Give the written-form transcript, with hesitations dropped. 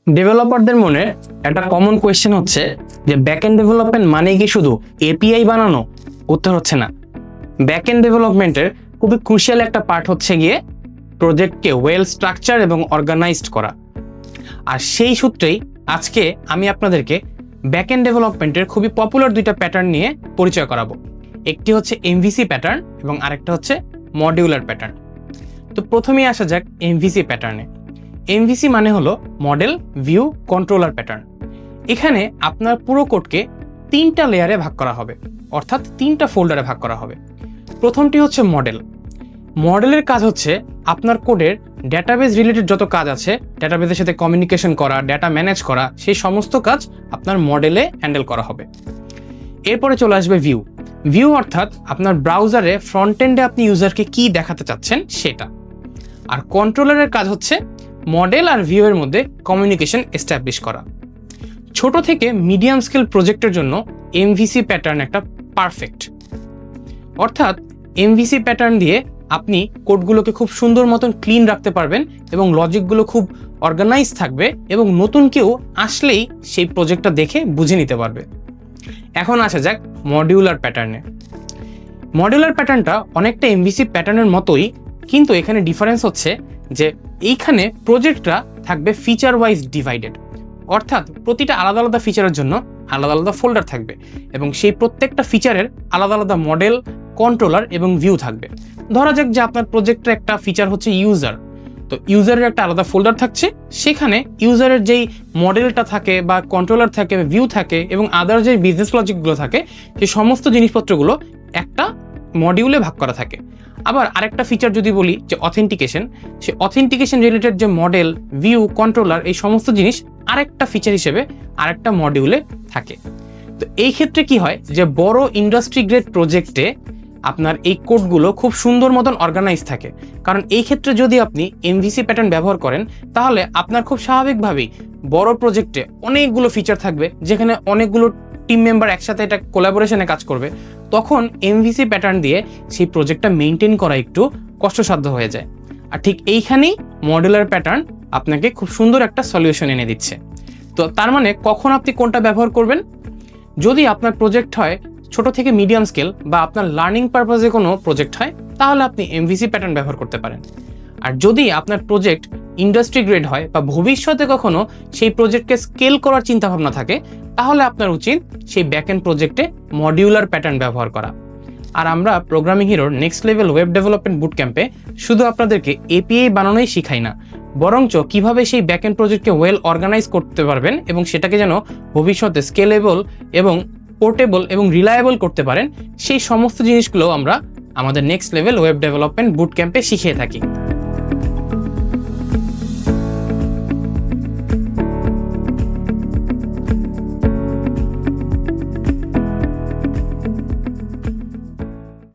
ডেভেলপারদের মনে একটা common question হচ্ছে যে ব্যাকএন্ড ডেভেলপমেন্ট মানে কি শুধু এপিআই বানানো? উত্তর হচ্ছে না। ব্যাকএন্ড ডেভেলপমেন্টের খুবই ক্রুশিয়াল একটা পার্ট হচ্ছে গিয়ে প্রজেক্টকে ওয়েল স্ট্রাকচার এবং অর্গানাইজড করা। আর সেই সূত্রেই আজকে আমি আপনাদেরকে ব্যাকএন্ড ডেভেলপমেন্টের খুবই পপুলার দুইটা প্যাটার্ন নিয়ে পরিচয় করাবো। একটি হচ্ছে এমভিসি প্যাটার্ন এবং আরেকটা হচ্ছে মডিউলার প্যাটার্ন। তো প্রথমেই আসা যাক এমভিসি প্যাটার্নে। এমভিসি মানে হলো মডেল, ভিউ, কন্ট্রোলার প্যাটার্ন। এখানে আপনার পুরো কোডকে তিনটা লেয়ারে ভাগ করা হবে, অর্থাৎ তিনটা ফোল্ডারে ভাগ করা হবে। প্রথমটি হচ্ছে মডেল। মডেলের কাজ হচ্ছে আপনার কোডের ডেটাবেস রিলেটেড যত কাজ আছে, ডেটাবেসের সাথে কমিউনিকেশন করা, ডেটা ম্যানেজ করা, সেই সমস্ত কাজ আপনার মডেলে হ্যান্ডেল করা হবে। এরপরে চলে আসবে ভিউ। ভিউ অর্থাৎ আপনার ব্রাউজারে ফ্রন্ট এন্ডে আপনি ইউজারকে কি দেখাতে চাচ্ছেন সেটা। আর কন্ট্রোলারের কাজ হচ্ছে মডেল আর ভিউ এর মধ্যে কমিউনিকেশন এস্টাবলিশ করা। ছোট থেকে মিডিয়াম স্কেল প্রজেক্টের জন্য এমভিসি প্যাটার্ন একটা পারফেক্ট। অর্থাৎ এমভিসি প্যাটার্ন দিয়ে আপনি কোডগুলোকে খুব সুন্দর মতন ক্লিন রাখতে পারবেন এবং লজিকগুলো খুব অর্গানাইজ থাকবে এবং নতুন কেউ আসলেই সেই প্রজেক্টটা দেখে বুঝে নিতে পারবে। এখন আসা যাক মডিউলার প্যাটার্নে। মডিউলার প্যাটার্নটা অনেকটা এমভিসি প্যাটার্নের মতোই, কিন্তু এখানে ডিফারেন্স হচ্ছে যে এইখানে প্রজেক্টটা থাকবে ফিচার ওয়াইজ ডিভাইডেড। অর্থাৎ প্রতিটা আলাদা আলাদা ফিচারের জন্য আলাদা আলাদা ফোল্ডার থাকবে এবং সেই প্রত্যেকটা ফিচারের আলাদা আলাদা মডেল, কন্ট্রোলার এবং ভিউ থাকবে। ধরা যাক যে আপনার প্রজেক্টের একটা ফিচার হচ্ছে ইউজার, তো ইউজারের একটা আলাদা ফোল্ডার থাকছে, সেখানে ইউজারের যেই মডেলটা থাকে বা কন্ট্রোলার থাকে, ভিউ থাকে এবং আদার যে বিজনেস লজিকগুলো থাকে, সেই সমস্ত জিনিসপত্রগুলো একটা মডিউলে ভাগ করা থাকে। আবার আরেকটা ফিচার যদি বলি যে অথেন্টিকেশন, সে অথেন্টিকেশন রিলেটেড যে মডেল, ভিউ, কন্ট্রোলার, এই সমস্ত জিনিস আরেকটা ফিচার হিসেবে আরেকটা মডিউলে থাকে। তো এই ক্ষেত্রে কি হয় যে বড় ইন্ডাস্ট্রি গ্রেড প্রজেক্টে আপনার এই কোডগুলো খুব সুন্দর মতন অর্গানাইজ থাকে। কারণ এই ক্ষেত্রে যদি আপনি এমভিসি প্যাটার্ন ব্যবহার করেন, তাহলে আপনার খুব স্বাভাবিকভাবেই বড় প্রজেক্টে অনেকগুলো ফিচার থাকবে, যেখানে অনেকগুলো টিম মেম্বার একসাথে এটা কোলাবোরেশনে কাজ করবে। তখন এমভিসি প্যাটার্ন দিয়ে সেই প্রজেক্টটা মেনটেন করা একটু কষ্টসাধ্য হয়ে যায়। আর ঠিক এইখানেই মডুলার প্যাটার্ন আপনাকে খুব সুন্দর একটা সলিউশন এনে দিচ্ছে। তো তার মানে কখন আপনি কোনটা ব্যবহার করবেন? যদি আপনার প্রজেক্ট হয় ছোট থেকে মিডিয়াম স্কেল বা আপনার লার্নিং পারপাসে কোনো প্রজেক্ট হয়, তাহলে আপনি এমভিসি প্যাটার্ন ব্যবহার করতে পারেন। আর যদি আপনার প্রজেক্ট ইন্ডাস্ট্রি গ্রেড হয় বা ভবিষ্যতে কখনো সেই প্রজেক্টকে স্কেল করার চিন্তাভাবনা থাকে, তাহলে আপনার উচিত সেই ব্যাকএন্ড প্রজেক্টে মডিউলার প্যাটার্ন ব্যবহার করা। আর আমরা প্রোগ্রামিং হিরোর নেক্সট লেভেল ওয়েব ডেভেলপমেন্ট বুট ক্যাম্পে শুধু আপনাদেরকে এপিআই বানানোই শিখাই না, বরঞ্চ কিভাবে সেই ব্যাকএন্ড প্রজেক্টকে ওয়েল অর্গানাইজ করতে পারবেন এবং সেটাকে যেন ভবিষ্যতে স্কেলেবল এবং পোর্টেবল এবং রিলায়েবল করতে পারেন, সেই সমস্ত জিনিসগুলো আমরা আমাদের নেক্সট লেভেল ওয়েব ডেভেলপমেন্ট বুট ক্যাম্পে শিখিয়ে থাকি।